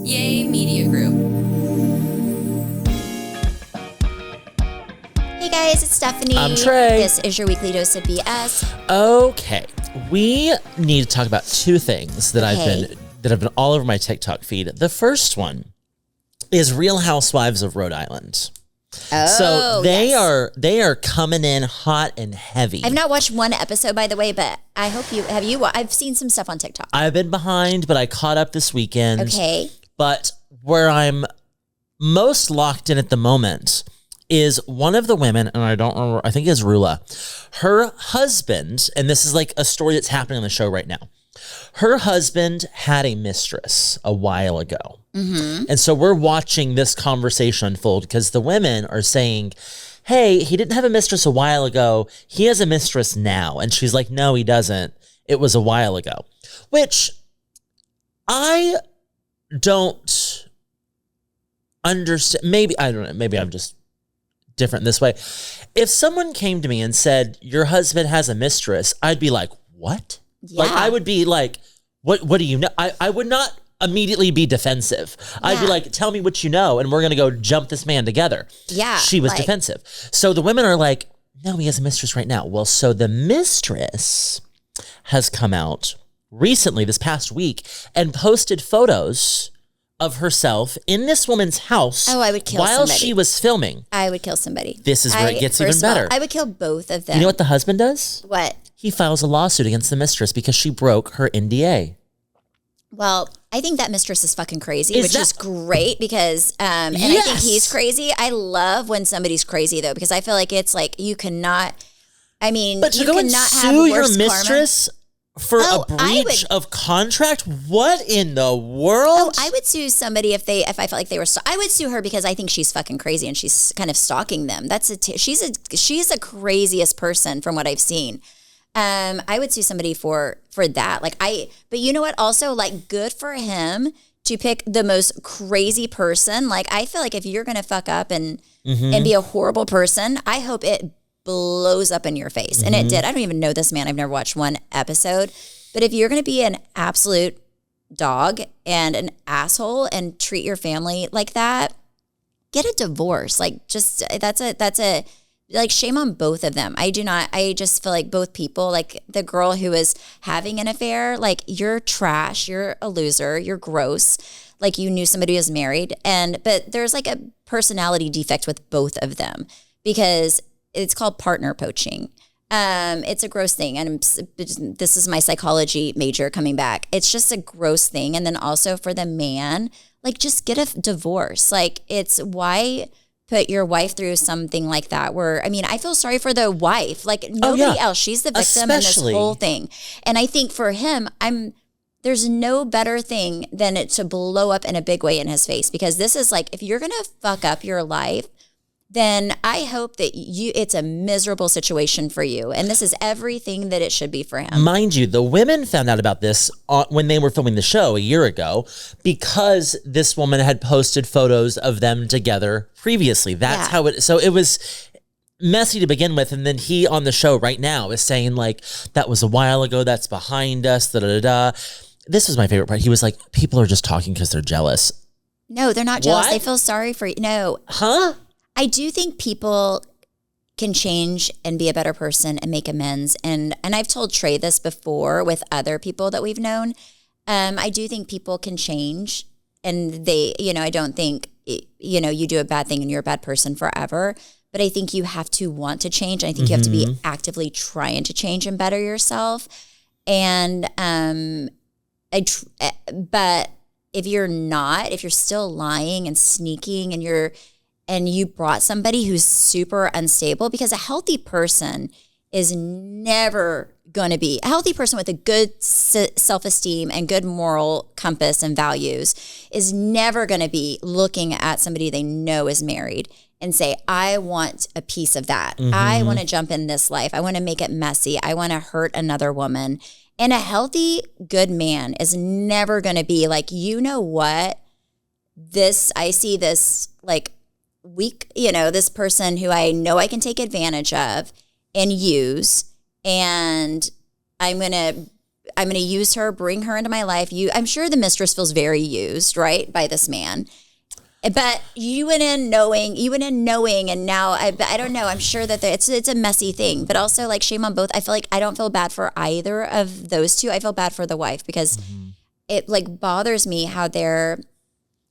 Yay Media Group. Hey guys, it's Stephanie. I'm Trey. This is your weekly dose of BS. Okay, we need to talk about two things that have been all over my TikTok feed. The first one is Real Housewives of Rhode Island. Oh, so they are coming in hot and heavy. I've not watched one episode, by the way, but I hope you have. I've seen some stuff on TikTok. I've been behind, but I caught up this weekend. Okay. But where I'm most locked in at the moment is one of the women, and I don't remember, I think it's Rula. Her husband, and this is like a story that's happening on the show right now. Her husband had a mistress a while ago. Mm-hmm. And so we're watching this conversation unfold because the women are saying, hey, he didn't have a mistress a while ago. He has a mistress now. And she's like, no, he doesn't. It was a while ago. Which I don't understand. Maybe, I don't know. Maybe I'm just different this way. If someone came to me and said, your husband has a mistress, I'd be like, what? Yeah. Like, I would be like, what do you know? I would not immediately be defensive. I'd be like, tell me what you know, and we're going to go jump this man together. Yeah. She was defensive. So the women are like, no, he has a mistress right now. Well, so the mistress has come out recently, this past week, and posted photos of herself in this woman's house. Oh, I would kill while somebody. she was filming. I would kill somebody. This is where it gets even better. I would kill both of them. You know what the husband does? What? He files a lawsuit against the mistress because she broke her NDA. Well, I think that mistress is fucking crazy, which is great because, and I think he's crazy. I love when somebody's crazy though, because I feel like it's like you cannot, I mean, but to you go and cannot sue have your worse mistress for a breach of contract? What in the world? I would sue somebody if I felt like they were. I would sue her because I think she's fucking crazy and she's kind of stalking them. She's the craziest person from what I've seen. I would sue somebody for that. But you know what? Also, like, good for him to pick the most crazy person. Like, I feel like if you're gonna fuck up and be a horrible person, I hope it blows up in your face. And it did. I don't even know this man. I've never watched one episode. But if you're gonna be an absolute dog and an asshole and treat your family like that, get a divorce. Like, just that's a like, shame on both of them. I just feel like both people, like the girl who is having an affair, like, you're trash, you're a loser, you're gross. Like, you knew somebody was married. But there's like a personality defect with both of them because it's called partner poaching. It's a gross thing. And this is my psychology major coming back. It's just a gross thing. And then also for the man, like, just get a divorce. Like, it's why put your wife through something like that where, I mean, I feel sorry for the wife, like nobody else. She's the victim in this whole thing. And I think for him, there's no better thing than it to blow up in a big way in his face, because this is like, if you're going to fuck up your life, then I hope that it's a miserable situation for you. And this is everything that it should be for him. Mind you, the women found out about this when they were filming the show a year ago because this woman had posted photos of them together previously. That's how so it was messy to begin with. And then he on the show right now is saying, like, that was a while ago, that's behind us, da-da-da-da. This was my favorite part. He was like, people are just talking because they're jealous. No, they're not jealous. What? They feel sorry for you. No. Huh? I do think people can change and be a better person and make amends. And I've told Trey this before with other people that we've known. I do think people can change, and I don't think, you do a bad thing and you're a bad person forever. But I think you have to want to change. I think you have to be actively trying to change and better yourself. And, but if you're still lying and sneaking and you brought somebody who's super unstable, because a healthy person is never going to be a healthy person with a good self-esteem and good moral compass and values is never going to be looking at somebody they know is married and say, I want a piece of that. I want to jump in this life. I want to make it messy. I want to hurt another woman. And a healthy, good man is never going to be like, you know what? I see this like weak, this person who I know I can take advantage of and use, and I'm going to I'm gonna use her, bring her into my life. I'm sure the mistress feels very used, right, by this man. But you went in knowing, and now I don't know. I'm sure that it's a messy thing, but also like shame on both. I feel like I don't feel bad for either of those two. I feel bad for the wife because it like bothers me how they're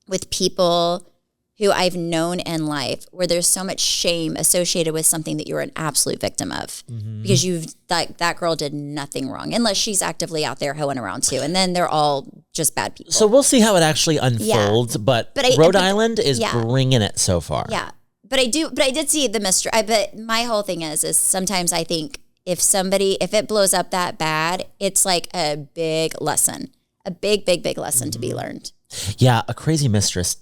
with people who I've known in life where there's so much shame associated with something that you're an absolute victim of because that girl did nothing wrong unless she's actively out there hoeing around too. And then they're all just bad people. So we'll see how it actually unfolds, but Rhode Island is bringing it so far. Yeah. But I did see the mystery. But my whole thing is sometimes I think if it blows up that bad, it's like a big lesson, a big lesson to be learned. Yeah. A crazy mistress.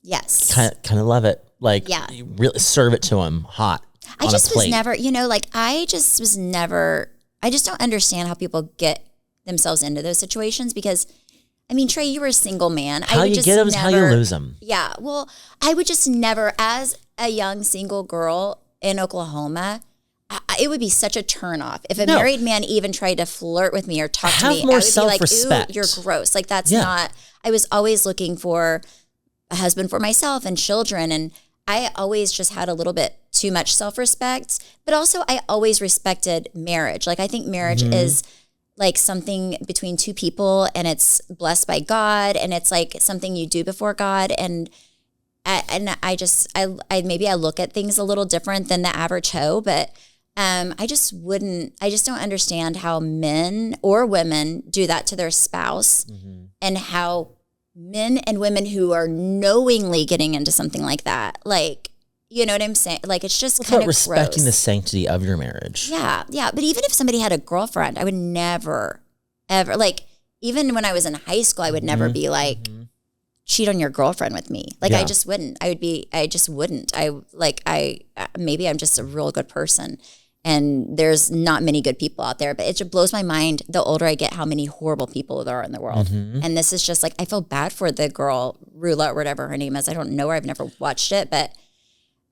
Yes. Kind of love it. Like, you really serve it to him hot. I just was never, I just don't understand how people get themselves into those situations because, I mean, Trey, you were a single man. How you get them is how you lose them. Yeah. Well, I would just never, as a young single girl in Oklahoma, it would be such a turnoff if a married man even tried to flirt with me or talk to me. Have more I would self-respect. be like, ooh, you're gross. Like, that's not, I was always looking for a husband for myself and children. And I always just had a little bit too much self-respect, but also I always respected marriage. Like, I think marriage is like something between two people and it's blessed by God and it's like something you do before God. And I maybe I look at things a little different than the average hoe, but I just don't understand how men or women do that to their spouse and how men and women who are knowingly getting into something like that, like, you know what I'm saying? Like, it's just kind of respecting gross. the sanctity of your marriage. Yeah. But even if somebody had a girlfriend, I would never, ever, like, even when I was in high school, I would never be like, cheat on your girlfriend with me. Like, I just wouldn't. I just wouldn't. Maybe I'm just a real good person. And there's not many good people out there, but it just blows my mind the older I get how many horrible people there are in the world. And this is just like, I feel bad for the girl, Rula or whatever her name is. I don't know her. I've never watched it, but.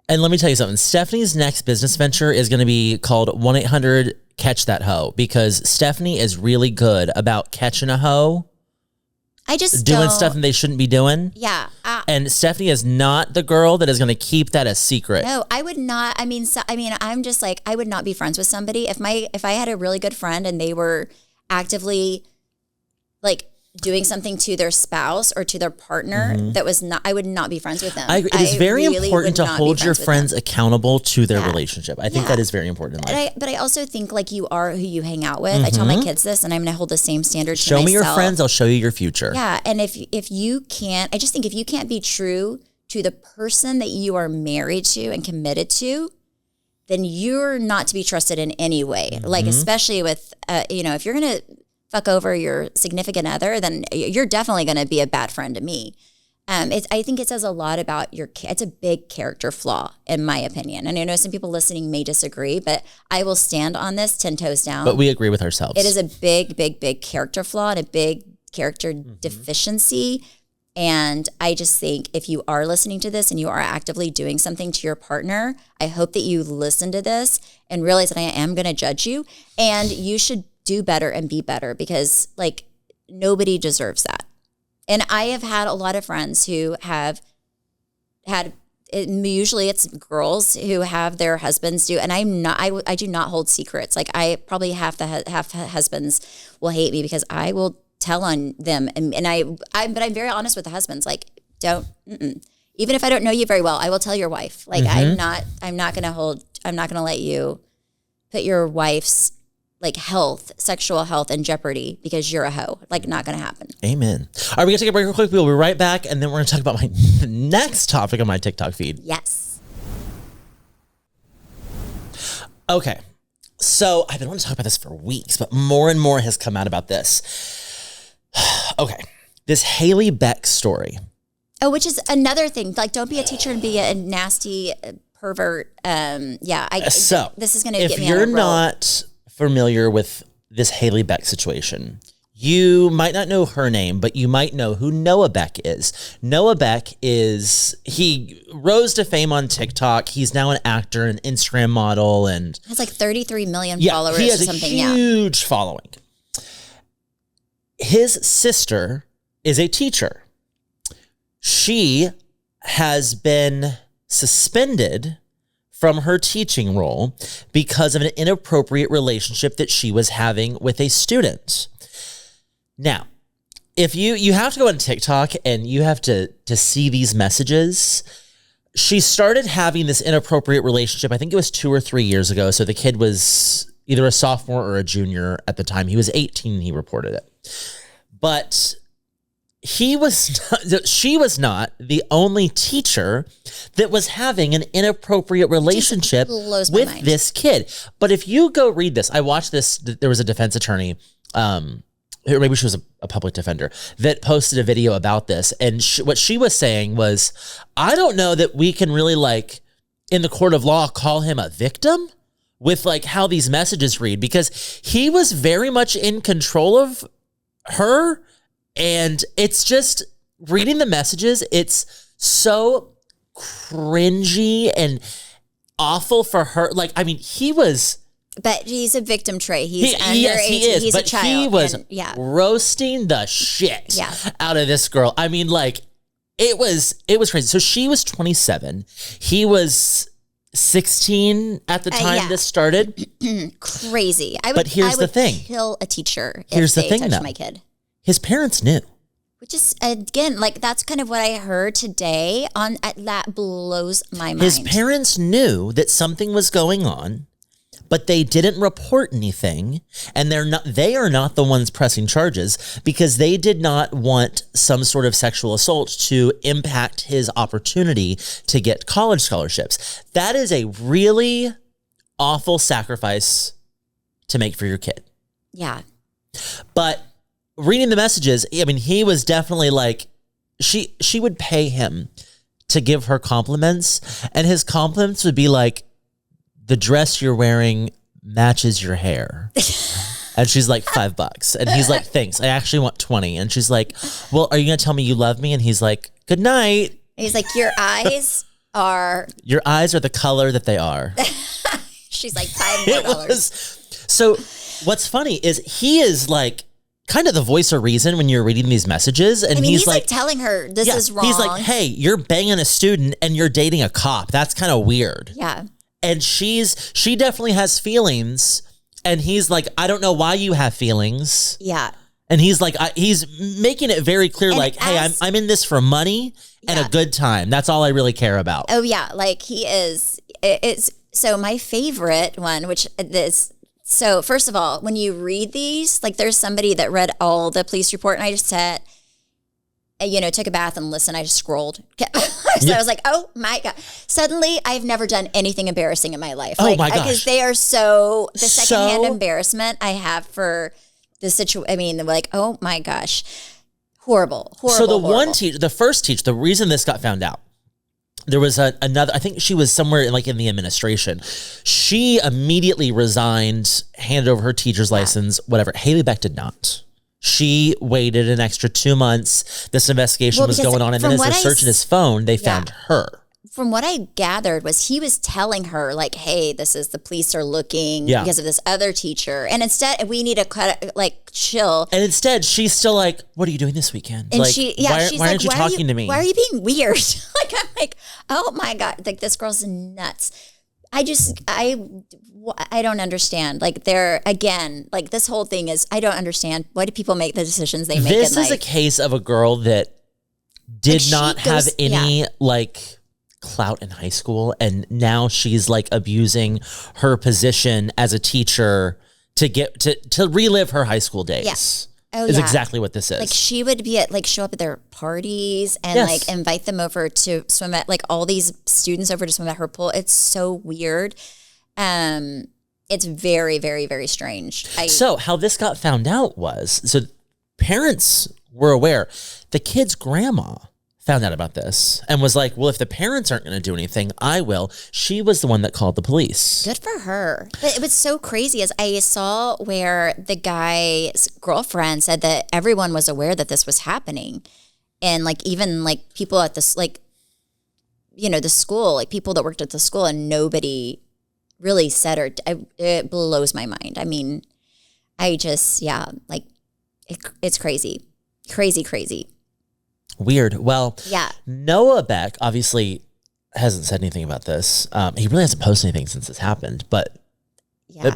And let me tell you something. Stephanie's next business venture is going to be called 1-800-CATCH-THAT-HOE because Stephanie is really good about catching a hoe. I just doing stuff that they shouldn't be doing. Yeah. And Stephanie is not the girl that is going to keep that a secret. No, I would not. I'm just like, I would not be friends with somebody if I had a really good friend and they were actively like doing something to their spouse or to their partner that was not, I would not be friends with them. I agree. It is very important to hold your friends accountable to their relationship. I think that is very important in life. But I also think like you are who you hang out with. I tell my kids this and I'm going to hold the same standard to myself. Show me your friends, I'll show you your future. Yeah. And if you can't, I just think if you can't be true to the person that you are married to and committed to, then you're not to be trusted in any way. Like, especially with, if you're going to fuck over your significant other, then you're definitely going to be a bad friend to me. I think it says a lot about it's a big character flaw, in my opinion. And I know some people listening may disagree, but I will stand on this 10 toes down. But we agree with ourselves. It is a big character flaw and a big character deficiency. And I just think if you are listening to this and you are actively doing something to your partner, I hope that you listen to this and realize that I am going to judge you and you should do better and be better because like nobody deserves that. And I have had a lot of friends who have had, usually it's girls who have their husbands do, and I do not hold secrets. Like I probably half husbands will hate me because I will tell on them. But I'm very honest with the husbands. Like even if I don't know you very well, I will tell your wife. Like I'm not going to let you put your wife's like sexual health in jeopardy because you're a hoe. Like not going to happen. Amen. All right, we're going to take a break real quick. We'll be right back. And then we're going to talk about my next topic on my TikTok feed. Yes. Okay. So I've been wanting to talk about this for weeks, but more and more has come out about this. Okay. This Haley Beck story. Oh, which is another thing. Like, don't be a teacher and be a nasty pervert. This is going to get me out of If you're not familiar with this Haley Beck situation, you might not know her name, but you might know who Noah Beck is. Noah Beck he rose to fame on TikTok. He's now an actor, an Instagram model, and has like 33 million followers he has or something. A huge following. his sister is a teacher. She has been suspended from her teaching role because of an inappropriate relationship that she was having with a student. Now, if you have to go on TikTok and you have to see these messages. She started having this inappropriate relationship. I think it was 2 or 3 years ago. So the kid was either a sophomore or a junior at the time. He was 18. He reported it, but she was not the only teacher that was having an inappropriate relationship with this kid. But if you go read this, I watched this. There was a defense attorney, or maybe she was a public defender, that posted a video about this. And what she was saying was, I don't know that we can really, like, in the court of law, call him a victim with, like, how these messages read, because he was very much in control of her. And it's just reading the messages. It's so cringy and awful for her. Like, I mean, he was... But he's a victim, Trey. He's underage. Yes, he is. He's but a child. He was roasting the shit out of this girl. I mean, like, it was crazy. So she was 27. He was 16 at the time this started. Here's Crazy. the thing. Kill a teacher Here's the thing, touched my kid. His parents knew. Which is, again, like, that's kind of what I heard today. That blows my mind. His parents knew that something was going on, but they didn't report anything, and they are not the ones pressing charges because they did not want some sort of sexual assault to impact his opportunity to get college scholarships. That is a really awful sacrifice to make for your kid. Yeah. But reading the messages, I mean, he was definitely like, she would pay him to give her compliments, and his compliments would be like, the dress you're wearing matches your hair. And she's like, $5. And he's like, thanks. I actually want 20. And she's like, well, are you going to tell me you love me? And he's like, good night. And he's like, your eyes are the color that they are. She's like, $5 more. So what's funny is he is like kind of the voice of reason when you're reading these messages. And he's like telling her this is wrong. He's like, hey, you're banging a student and you're dating a cop. That's kind of weird. Yeah. And she definitely has feelings. And he's like, I don't know why you have feelings. Yeah. And he's like, he's making it very clear, and like, hey, I'm in this for money and a good time. That's all I really care about. Oh yeah. Like he is, it's so my favorite one, which is, so first of all, when you read these, like there's somebody that read all the police report and I just said, took a bath and listened. I just scrolled. So I was like, oh my God. Suddenly, I've never done anything embarrassing in my life. Oh my gosh. Because they are the secondhand embarrassment I have for the situation. I mean, like, oh my gosh. Horrible. So the first teacher, the reason this got found out, there was another, I think she was somewhere in the administration. She immediately resigned, handed over her teacher's license, whatever. Haley Beck did not. She waited an extra 2 months. This investigation was going on. And then as they're searching his phone, they found her. From what I gathered was he was telling her like, hey, the police are looking because of this other teacher. And instead we need to chill. And instead she's still like, what are you doing this weekend? And why aren't you talking to me? Why are you being weird? I'm like, oh my God. Like this girl's nuts. I don't understand. Like this whole thing is, I don't understand. Why do people make the decisions they make in life? This is a case of a girl that did not have any clout in high school. And now she's like abusing her position as a teacher to get to relive her high school days. Yeah. Is exactly what this is. Like she would be show up at their parties and invite them over to swim at all these students over to swim at her pool. It's so weird. It's very, very, very strange. So how this got found out was, parents were aware. The kid's grandma found out about this and was like, well, if the parents aren't going to do anything, I will. She was the one that called the police. Good for her. But it was so crazy as I saw where the guy's girlfriend said that everyone was aware that this was happening. And even people at this, the school, people that worked at the school, and nobody really said it blows my mind. I mean, it's crazy. Crazy. Weird. Well, Yeah. Noah Beck obviously hasn't said anything about this. He really hasn't posted anything since this happened, but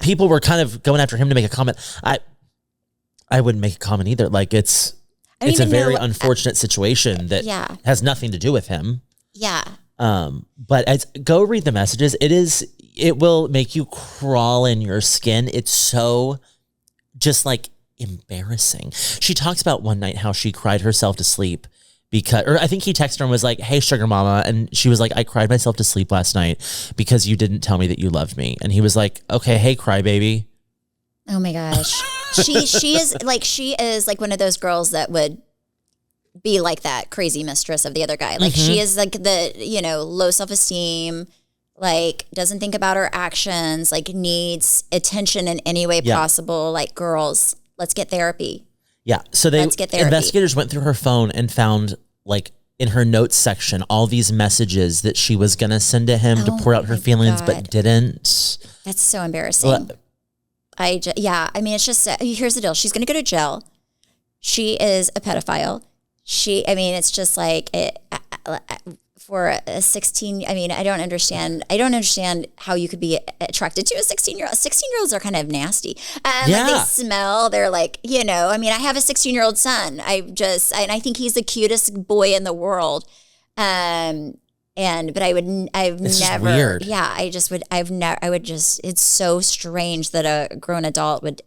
people were kind of going after him to make a comment. I wouldn't make a comment either. Like it's a very unfortunate situation that has nothing to do with him. Yeah. But go read the messages. It will make you crawl in your skin. It's so just like embarrassing. She talks about one night how she cried herself to sleep or I think he texted her and was like, "Hey, sugar mama." And she was like, "I cried myself to sleep last night because you didn't tell me that you loved me." And he was like, "Okay, hey, cry baby." Oh my gosh. She is like one of those girls that would be like that crazy mistress of the other guy. Like she is like the, low self-esteem, like doesn't think about her actions, like needs attention in any way possible. Like, girls, let's get therapy. Yeah. So investigators went through her phone and found like in her notes section all these messages that she was going to send to him to pour out her feelings, but didn't. That's so embarrassing. I mean, it's just, here's the deal. She's going to go to jail. She is a pedophile. It's just like for a 16, I mean, I don't understand how you could be attracted to a 16-year-old. 16-year-olds are kind of nasty. Like they smell, they're like, I mean, I have a 16-year-old son. And I think he's the cutest boy in the world. It's so strange that a grown adult would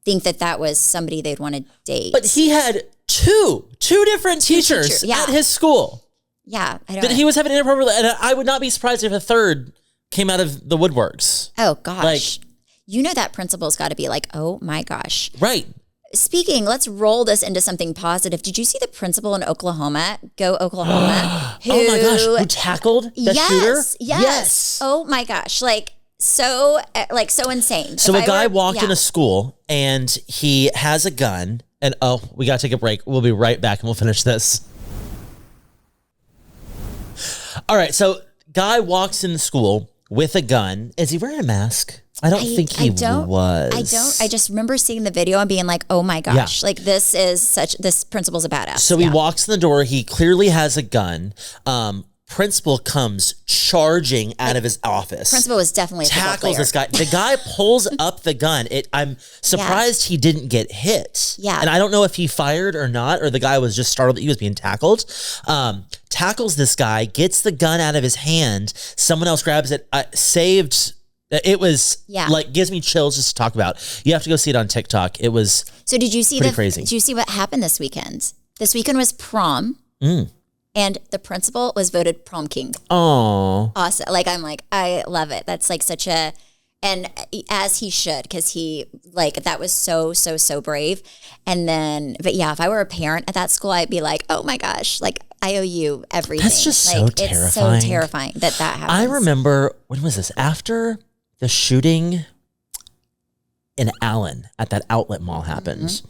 think that was somebody they'd want to date. But he had two different teachers at his school. Yeah, I don't that he was having inappropriate, and I would not be surprised if a third came out of the woodworks. Oh gosh, that principal's got to be like, oh my gosh, right. Speaking, let's roll this into something positive. Did you see the principal in Oklahoma? Go Oklahoma! Oh my gosh, who tackled the shooter? Yes. Oh my gosh, so insane. So a guy walked in a school and he has a gun. And we got to take a break. We'll be right back and we'll finish this. All right. So guy walks in the school with a gun. Is he wearing a mask? I don't think he was. I just remember seeing the video and being like, oh my gosh, this principal's a badass. So he walks in the door. He clearly has a gun. Principal comes charging out of his office. Principal was definitely tackles this guy. The guy pulls up the gun. I'm surprised he didn't get hit. Yeah. And I don't know if he fired or not, or the guy was just startled that he was being tackled. Tackles this guy, gets the gun out of his hand. Someone else grabs it. Saved. It was gives me chills just to talk about. You have to go see it on TikTok. It was so. Did you see crazy? Did you see what happened this weekend? This weekend was prom. And the principal was voted prom king. Oh, awesome! I love it. That's and as he should, because he that was so brave. And then, but yeah, if I were a parent at that school, I'd be like, oh my gosh, I owe you everything. That's just so terrifying. It's so terrifying that happens. I remember, when was this? After the shooting in Allen at that outlet mall happened.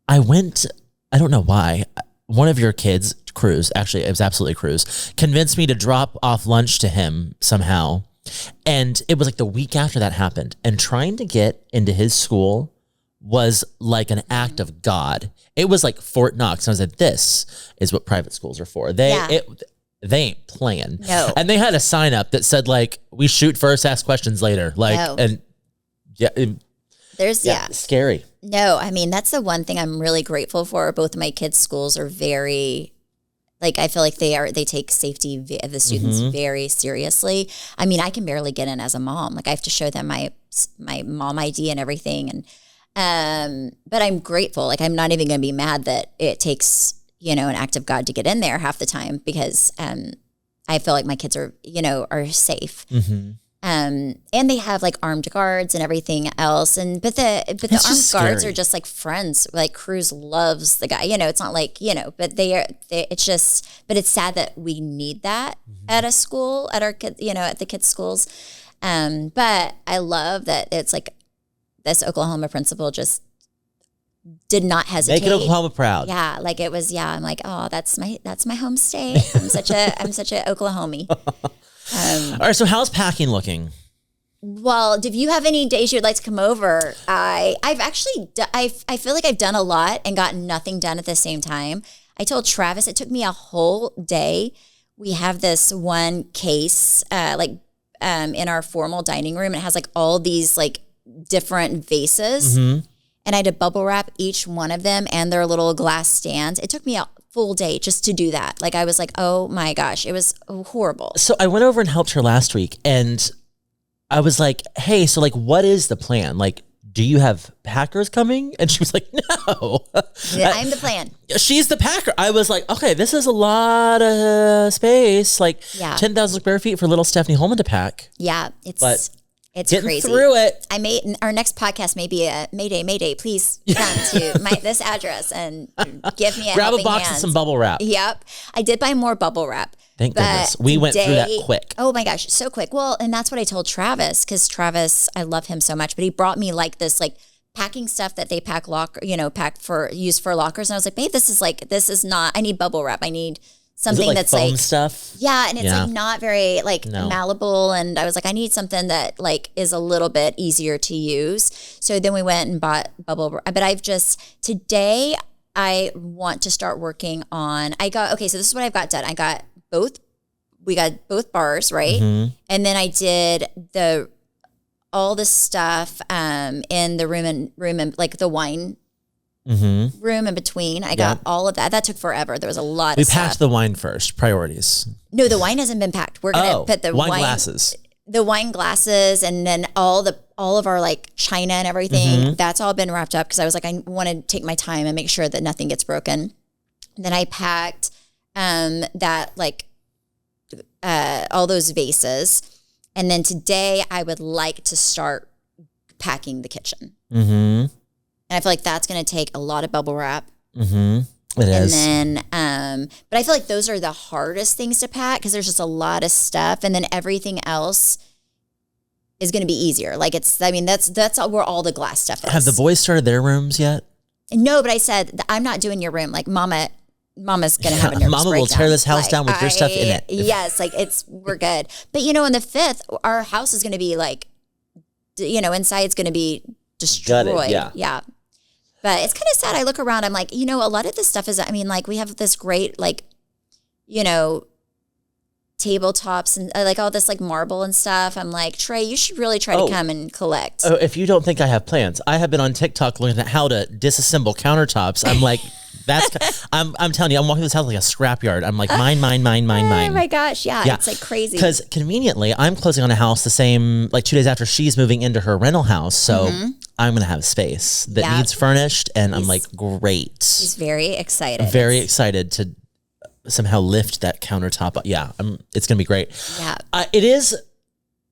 I went. I don't know why. One of your kids, Cruz, actually, it was absolutely Cruz, convinced me to drop off lunch to him somehow. And it was the week after that happened. And trying to get into his school was like an act of God. It was like Fort Knox. And I was like, this is what private schools are for. They ain't playing. No. And they had a sign up that said, we shoot first, ask questions later. Scary. No, I mean, that's the one thing I'm really grateful for. Both of my kids' schools are very, I feel like they take safety of the students very seriously. I mean, I can barely get in as a mom. I have to show them my mom ID and everything. And, but I'm grateful. I'm not even going to be mad that it takes, an act of God to get in there half the time because, I feel like my kids are, are safe. And they have like armed guards and everything else. But the armed guards are just like friends. Like Cruz loves the guy, it's not like, but but it's sad that we need that at a school, at our kids, at the kids' schools. But I love that it's like this Oklahoma principal just did not hesitate. Make it Oklahoma proud. Yeah. Like it was, I'm like, oh, that's my home state. I'm such a Oklahomie. All right. So how's packing looking? Well, if you have any days you'd like to come over, I've actually, I feel like I've done a lot and gotten nothing done at the same time. I told Travis it took me a whole day. We have this one case, in our formal dining room. It has like all these like different vases, and I had to bubble wrap each one of them and their little glass stands. It took me a full day just to do that. Like I was like, oh my gosh, it was horrible. So I went over and helped her last week, and I was like, hey, so like, what is the plan? Like, do you have packers coming? And she was like, no. Yeah, I'm the plan. She's the packer. I was like, okay, this is a lot of space, like 10,000 square feet for little Stephanie Holman to pack. Yeah, it's getting crazy. Through it. Our next podcast may be a Mayday, please come to this address and give me a grab a helping box hand. of some bubble wrap. Yep. I did buy more bubble wrap. Thank goodness. We went through that quick. Oh my gosh, so quick. Well, and that's what I told Travis, because Travis, I love him so much, but he brought me like this like packing stuff that they pack use for lockers. And I was like, babe, this is not, I need bubble wrap. I need something like that's foam like stuff. Yeah, and it's like not very like malleable. And I was like, I need something that like is a little bit easier to use. So then we went and bought bubble wrap. But today I want to start working on, so this is what I've got done. We got both bars, right? And then I did all the stuff in the room and like the wine room in between. I got all of that. That took forever. There was a lot of stuff. We packed the wine first, priorities. No, the wine hasn't been packed. We're going to put the wine glasses. The wine glasses, and then all of our like china and everything. That's all been wrapped up because I was like, I want to take my time and make sure that nothing gets broken. And then I packed that like all those vases. And then today I would like to start packing the kitchen. And I feel like that's going to take a lot of bubble wrap. It is. And then, but I feel like those are the hardest things to pack because there's just a lot of stuff. And then everything else is going to be easier. Like that's where all the glass stuff is. Have the boys started their rooms yet? No, but I said, I'm not doing your room. Like Mama's going to have a nervous Mama will tear this house down with your stuff in it. Yes, like we're good. But on the 5th, our house is going to be like, inside's going to be destroyed. Gutted, yeah. But it's kind of sad. I look around, I'm like, a lot of this stuff is, like we have this great, like, tabletops and like all this like marble and stuff. I'm like, Trey, you should really try to come and collect. Oh, if you don't think I have plans, I have been on TikTok looking at how to disassemble countertops. I'm like, I'm telling you, I'm walking this house like a scrapyard. I'm like, mine. Oh my gosh. Yeah. It's like crazy. Because conveniently, I'm closing on a house the same, like 2 days after she's moving into her rental house. So I'm going to have space that needs furnished. And I'm like, great. He's very excited. Very excited to somehow lift that countertop. Yeah, it's going to be great. Yeah. It is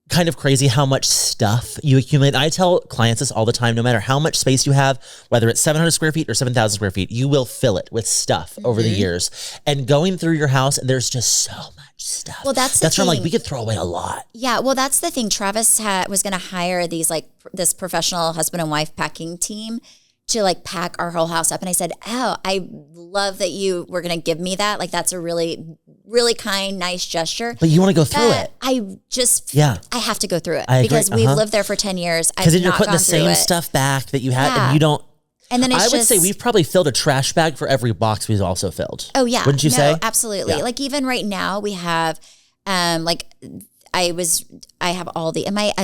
kind of crazy how much stuff you accumulate. I tell clients this all the time, no matter how much space you have, whether it's 700 square feet or 7,000 square feet, you will fill it with stuff over the years. And going through your house, and there's just so much stuff. Well, that's where I'm like, we could throw away a lot. Yeah, well, that's the thing. Travis was going to hire this professional husband and wife packing team to like pack our whole house up. And I said, oh, I love that you were going to give me that. Like, that's a really, really kind, nice gesture. But you want to go through it. I have to go through it because we've lived there for 10 years. Because then you're putting the same stuff back that you had and you don't. And then I would say we've probably filled a trash bag for every box we've also filled. Oh yeah. Wouldn't you say? Absolutely. Yeah. Like even right now we have, I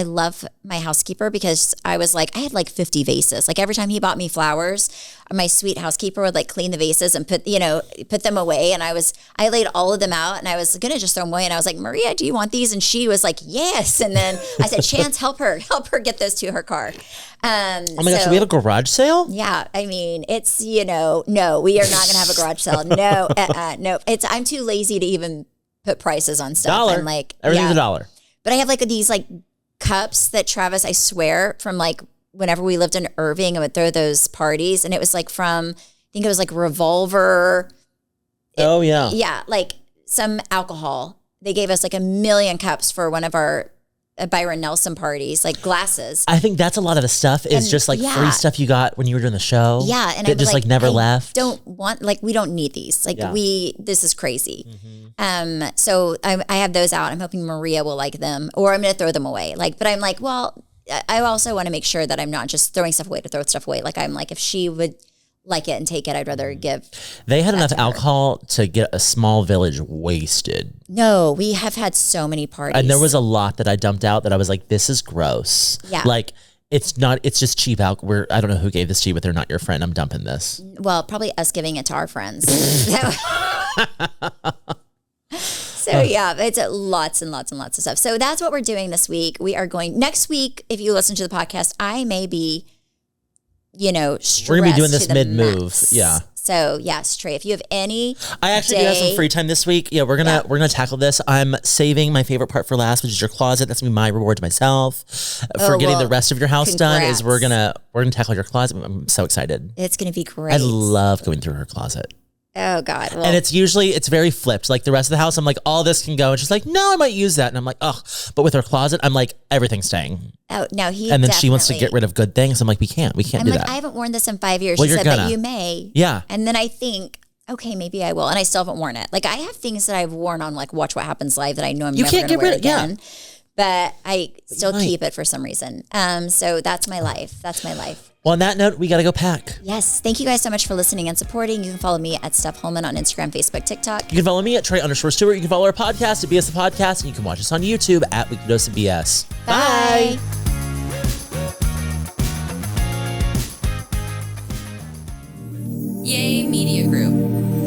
love my housekeeper because I was like, I had like 50 vases. Like every time he bought me flowers, my sweet housekeeper would like clean the vases and put them away. And I laid all of them out and I was going to just throw them away. And I was like, Maria, do you want these? And she was like, yes. And then I said, Chance, help her get those to her car. Oh my gosh, we have a garage sale? Yeah. I mean, it's, no, we are not going to have a garage sale. No, no, I'm too lazy to even put prices on stuff. $1. I'm like, everything's $1. But I have like these like cups that Travis, I swear, from like whenever we lived in Irving, I would throw those parties, and it was like from, I think it was like Revolver. Oh yeah, yeah, like some alcohol. They gave us like 1 million cups for one of our Byron Nelson parties, like glasses. I think that's a lot of the stuff is just like free stuff you got when you were doing the show. Yeah, and that just like never left. We don't need these. Like this is crazy. So I have those out. I'm hoping Maria will like them, or I'm going to throw them away. Like, but I'm like, well, I also want to make sure that I'm not just throwing stuff away to throw stuff away. Like, I'm like, if she would like it and take it, I'd rather give. They had enough alcohol to get a small village wasted. No, we have had so many parties. And there was a lot that I dumped out that I was like, this is gross. Yeah. Like, it's just cheap alcohol. I don't know who gave this to you, but they're not your friend. I'm dumping this. Well, probably us giving it to our friends. So yeah, it's lots and lots and lots of stuff. So that's what we're doing this week. We are going next week. If you listen to the podcast, I may be, stressed. We're gonna be doing this to the mid-move. max. Yeah. So yes, Trey, if you have any, I actually do have some free time this week. Yeah, we're gonna tackle this. I'm saving my favorite part for last, which is your closet. That's gonna be my reward to myself for getting the rest of your house done. Is we're gonna tackle your closet. I'm so excited. It's gonna be great. I love going through her closet. Oh God. Well, and it's very flipped. Like the rest of the house, I'm like, all this can go. And she's like, no, I might use that. And I'm like, oh, but with her closet, I'm like, everything's staying. Oh, no, and then she wants to get rid of good things. I'm like, we can't do that. I haven't worn this in 5 years. Well, she said that you may. Yeah. And then I think, okay, maybe I will. And I still haven't worn it. Like I have things that I've worn on like Watch What Happens Live that I know I'm never going to wear again. Yeah. But I still keep it for some reason. So that's my life. That's my life. Well, on that note, we got to go pack. Yes. Thank you guys so much for listening and supporting. You can follow me at Steph Holman on Instagram, Facebook, TikTok. You can follow me at Trey_Stewart. You can follow our podcast at BS the Podcast. And you can watch us on YouTube at Weekly Dose of BS. Bye. Yay Media Group.